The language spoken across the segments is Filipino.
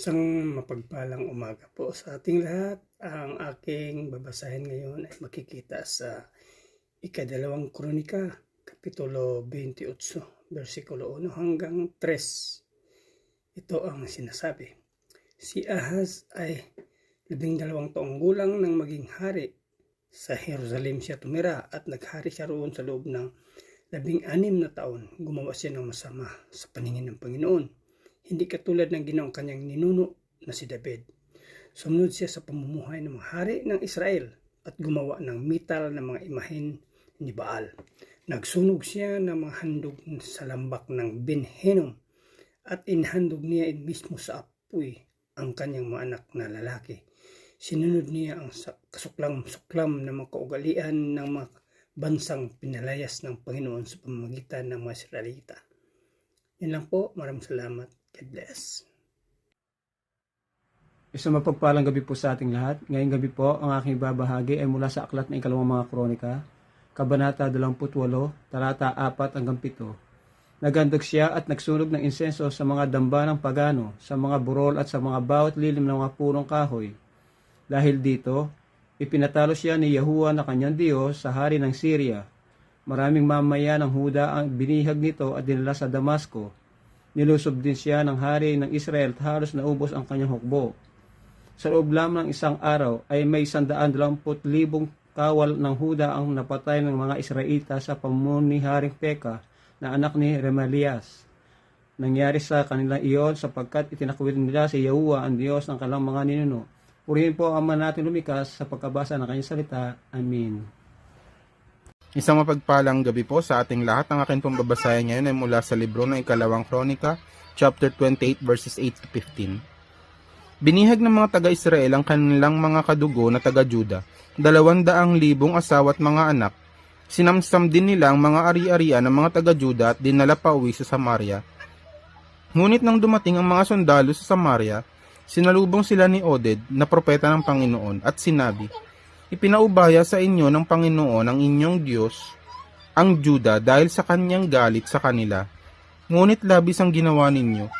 Isang mapagpalang umaga po sa ating lahat. Ang aking babasahin ngayon ay makikita sa ikadalawang kronika, kapitulo 28, versikulo 1 hanggang 3. Ito ang sinasabi. Si Ahaz ay 12 taong gulang nang maging hari. Sa Jerusalem siya tumira at naghari siya roon sa loob ng 16 na taon. Gumawa siya ng masama sa paningin ng Panginoon, hindi katulad ng ginawang kanyang ninuno na si David. Sumunod siya sa pamumuhay ng mga hari ng Israel at gumawa ng metal na mga imahen ni Baal. Nagsunog siya ng mga handog sa lambak ng Ben Hinnom at inhandog niya mismo sa apoy ang kanyang mga anak na lalaki. Sinunod niya ang kasuklam-suklam na mga kaugalian ng mga bansang pinalayas ng Panginoon sa pamamagitan ng mga Israelita. Yan lang po. Maraming salamat. God bless. Isang mapagpalang gabi po sa ating lahat. Ngayong gabi po, ang aking babahagi ay mula sa aklat ng ikalawang mga kronika, Kabanata 28, talata 4 hanggang 7. Naghandog siya at nagsunog ng insenso sa mga damba ng pagano, sa mga burol at sa mga bawat lilim ng mga punong kahoy. Dahil dito, ipinatalo siya ni Yahuwah na kanyang Diyos sa hari ng Syria. Maraming mamaya ng Huda ang binihag nito at dinala sa Damasco. Nilusob din siya ng hari ng Israel at halos naubos ang kanyang hukbo. Sa loob lamang ng isang araw ay may 120,000 kawal ng Huda ang napatay ng mga Israelita sa pamumuno ni Haring Peka na anak ni Remalias. Nangyari sa kanila iyon sapagkat itinakwil nila si Yahuwah ang Diyos ng kanilang mga ninuno. Purihin po ang Ama natin lumikas sa pagkabasa ng kanyang salita. Amen. Isang mapagpalang gabi po sa ating lahat. Ang akin pong babasahin ngayon ay mula sa libro ng ikalawang kronika, chapter 28, verses 8 to 15. Binihag ng mga taga-Israel ang kanilang mga kadugo na taga-Juda, 200,000 asawa at mga anak. Sinamsam din nila ang mga ari-arian ng mga taga-Juda at dinala pa uwi sa Samaria. Ngunit nang dumating ang mga sundalo sa Samaria, sinalubong sila ni Oded na propeta ng Panginoon at sinabi, "Ipinaubaya sa inyo ng Panginoon ang inyong Diyos, ang Juda, dahil sa kanyang galit sa kanila. Ngunit labis ang ginawa ninyo.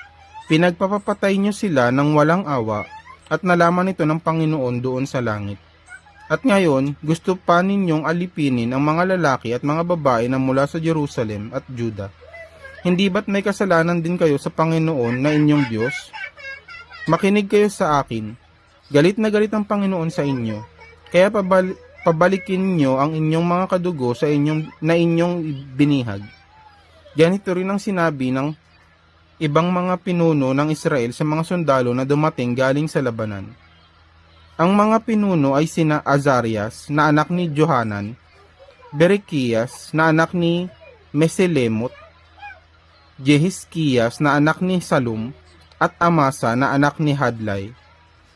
Pinagpapapatay nyo sila ng walang awa at nalaman ito ng Panginoon doon sa langit. At ngayon, gusto pa ninyong alipinin ang mga lalaki at mga babae na mula sa Jerusalem at Juda. Hindi ba't may kasalanan din kayo sa Panginoon na inyong Diyos? Makinig kayo sa akin. Galit na galit ang Panginoon sa inyo. Kaya pabalikin niyo ang inyong mga kadugo sa inyong binihag." Ganito rin ang sinabi ng ibang mga pinuno ng Israel sa mga sundalo na dumating galing sa labanan. Ang mga pinuno ay sina Azarias na anak ni Johanan, Berekias na anak ni Meselemot, Jehiskiyas na anak ni Salum, at Amasa na anak ni Hadlay.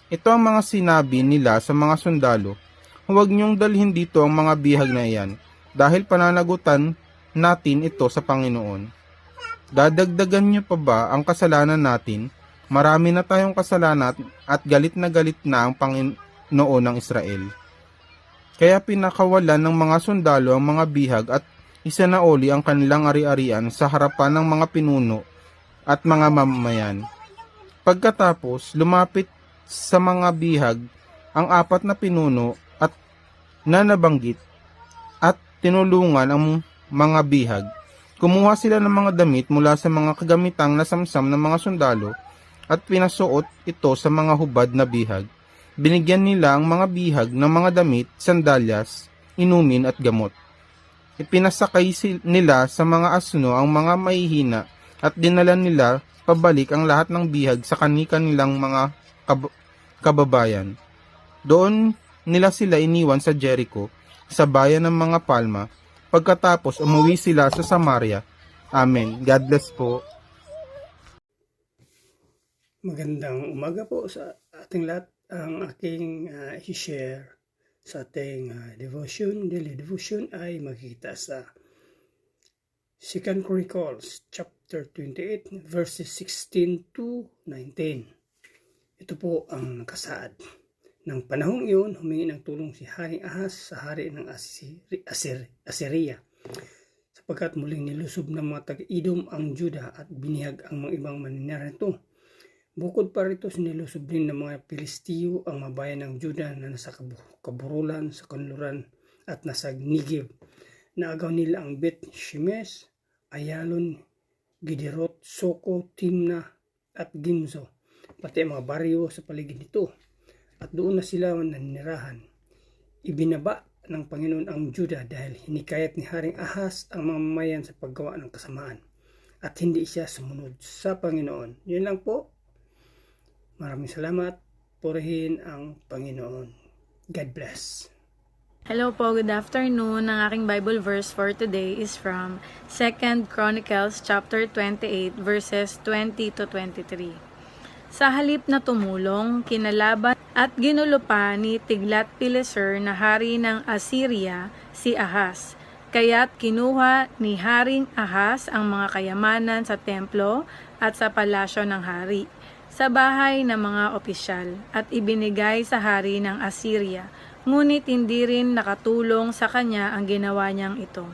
Ito ang mga sinabi nila sa mga sundalo, "Huwag niyong dalhin dito ang mga bihag na iyan, dahil pananagutan natin ito sa Panginoon. Dadagdagan niyo pa ba ang kasalanan natin? Marami na tayong kasalanan at galit na ang Panginoon ng Israel." Kaya pinakawalan ng mga sundalo ang mga bihag at isinauli ang kanilang ari-arian sa harapan ng mga pinuno at mga mamamayan. Pagkatapos, lumapit sa mga bihag ang 4 na pinuno at nabanggit at tinulungan ang mga bihag. Kumuha sila ng mga damit mula sa mga kagamitang nasamsam ng mga sundalo at pinasuot ito sa mga hubad na bihag. Binigyan nila ang mga bihag ng mga damit, sandalyas, inumin at gamot. Ipinasakay nila sa mga asno ang mga mahihina at dinala nila pabalik ang lahat ng bihag sa kanilang mga kababayan. Doon nila sila iniwan sa Jericho, sa bayan ng mga palma. Pagkatapos umuwi sila sa Samaria. Amen. God bless po. Magandang umaga po sa ating lahat. Ang aking i-share sa ating daily devotion ay makikita sa 2 Chronicles chapter 28 verses 16 to 19. Ito po ang nakasaad. Nang panahong iyon, humingi ng tulong si Haring Ahaz sa hari ng Assyria, sapagkat muling nilusob ng mga taga-Edom ang Juda at binihag ang mga ibang maninira nito. Bukod pa rito, sinilusob din ng mga Pilistiyo ang mga bayan ng Juda na nasa kaburulan, sa kanluran at nasa Negev. Naagaw nila ang Bet Shemesh, Ayalon, Giderot, Soko, Timna at Gimzo, pati ang mga baryo sa paligid nito. At doon na sila nanirahan. Ibinaba ng Panginoon ang Juda dahil hinikayat ni Haring Ahas ang mamamayan sa paggawa ng kasamaan. At hindi siya sumunod sa Panginoon. Yun lang po. Maraming salamat. Purihin ang Panginoon. God bless. Hello po, good afternoon. Ang aking Bible verse for today is from 2 Chronicles chapter 28 verses 20 to 23. Sa halip na tumulong, kinalaban at ginulo pa ni Tiglat-Pileser na hari ng Assyria si Ahaz. Kaya't kinuha ni Haring Ahaz ang mga kayamanan sa templo at sa palasyo ng hari, sa bahay ng mga opisyal, at ibinigay sa hari ng Assyria. Ngunit hindi rin nakatulong sa kanya ang ginawa niyang ito.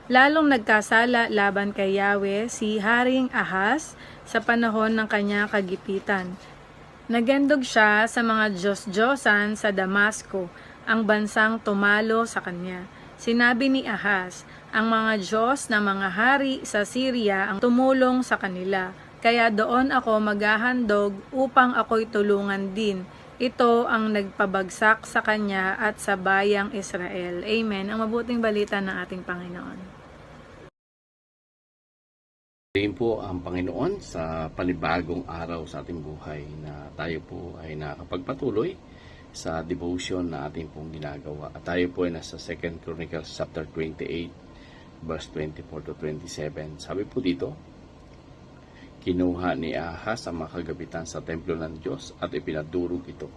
Lalong nagkasala laban kay Yahweh si Haring Ahaz sa panahon ng kanyang kagipitan. Nagandog siya sa mga Diyos-Diyosan sa Damasco, ang bansang tumalo sa kanya. Sinabi ni Ahaz, ang mga Diyos na mga hari sa Syria ang tumulong sa kanila. Kaya doon ako maghahandog upang ako'y tulungan din. Ito ang nagpabagsak sa kanya at sa bayang Israel. Amen. Ang mabuting balita ng ating Panginoon. Rin po ang Panginoon sa panibagong araw sa ating buhay na tayo po ay nakapagpatuloy sa devotion na ating pong ginagawa. At tayo po ay nasa 2 Chronicles chapter 28 verse 24 to 27. Sabi po dito, kinuha ni Ahaz ang mga kagabitan sa templo ng Diyos at ipinadurog ito.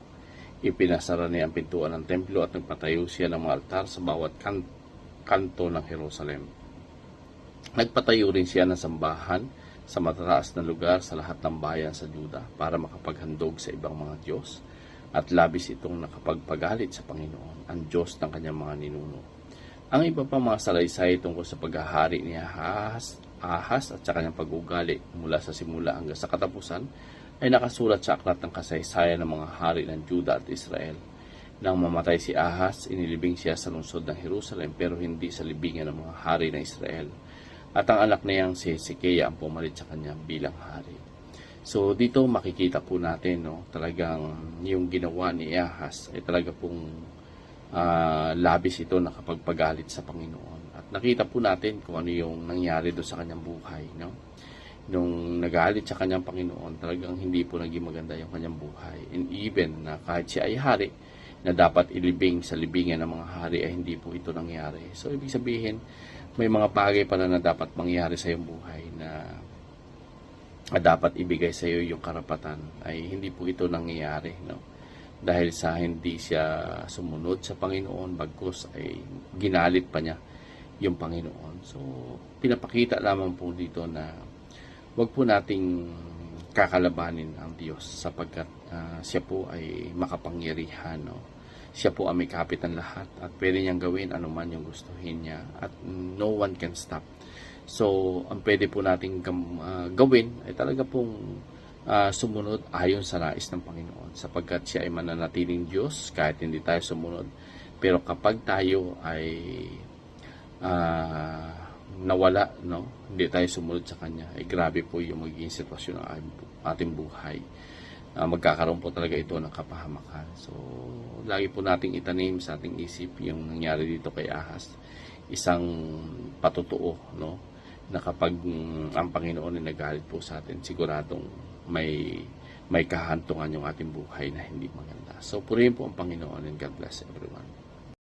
Ipinasara niya ang pintuan ng templo at nagpatayo siya ng mga altar sa bawat kanto ng Jerusalem. Nagpatayo rin siya ng sambahan sa matataas na lugar sa lahat ng bayan sa Juda para makapaghandog sa ibang mga Diyos, at labis itong nakapagpagalit sa Panginoon, ang Diyos ng kanyang mga ninuno. Ang iba pa mga salaysay tungkol sa paghahari ni Ahaz at sa kanyang pag-ugali mula sa simula hanggang sa katapusan ay nakasulat sa aklat ng kasaysayan ng mga hari ng Juda at Israel. Nang mamatay si Ahaz, inilibing siya sa lungsod ng Jerusalem pero hindi sa libingan ng mga hari ng Israel. At ang anak niyang si Hezekiah ang pumalit sa kanya bilang hari. So dito makikita po natin, talagang yung ginawa ni Ahaz ay talaga pong labis ito nakapagpagalit sa Panginoon. At nakita po natin kung ano yung nangyari doon sa kanyang buhay. Nung nagalit sa kanyang Panginoon, talagang hindi po naging maganda yung kanyang buhay. And even na kahit siya ay hari, na dapat ilibing sa libingan ng mga hari, ay hindi po ito nangyari. So ibig sabihin, may mga bagay pala na dapat mangyari sa iyong buhay na dapat ibigay sa iyo yung karapatan, ay hindi po ito nangyayari, dahil sa hindi siya sumunod sa Panginoon, bagkus ay ginalit pa niya yung Panginoon. So pinapakita lamang po dito na wag po nating kakalabanin ang Diyos, sapagkat siya po ay makapangyarihan, siya po ang may kapitan lahat at pwede niyang gawin anuman yung gustuhin niya, at no one can stop. So, ang pwede po nating gawin ay talaga pong sumunod ayon sa nais ng Panginoon, sapagkat siya ay mananatiling Diyos kahit hindi tayo sumunod. Pero kapag tayo ay nawala, hindi tayo sumunod sa Kanya, ay grabe po yung magiging sitwasyon ng ating buhay. Magkakaroon po talaga ito ng kapahamakan. So, lagi po nating itanim sa ating isip yung nangyari dito kay Ahaz. Isang patutuo, na kapag ang Panginoon ay nagalit po sa atin, siguradong may kahantungan yung ating buhay na hindi maganda. So, purihin po ang Panginoon, and God bless everyone.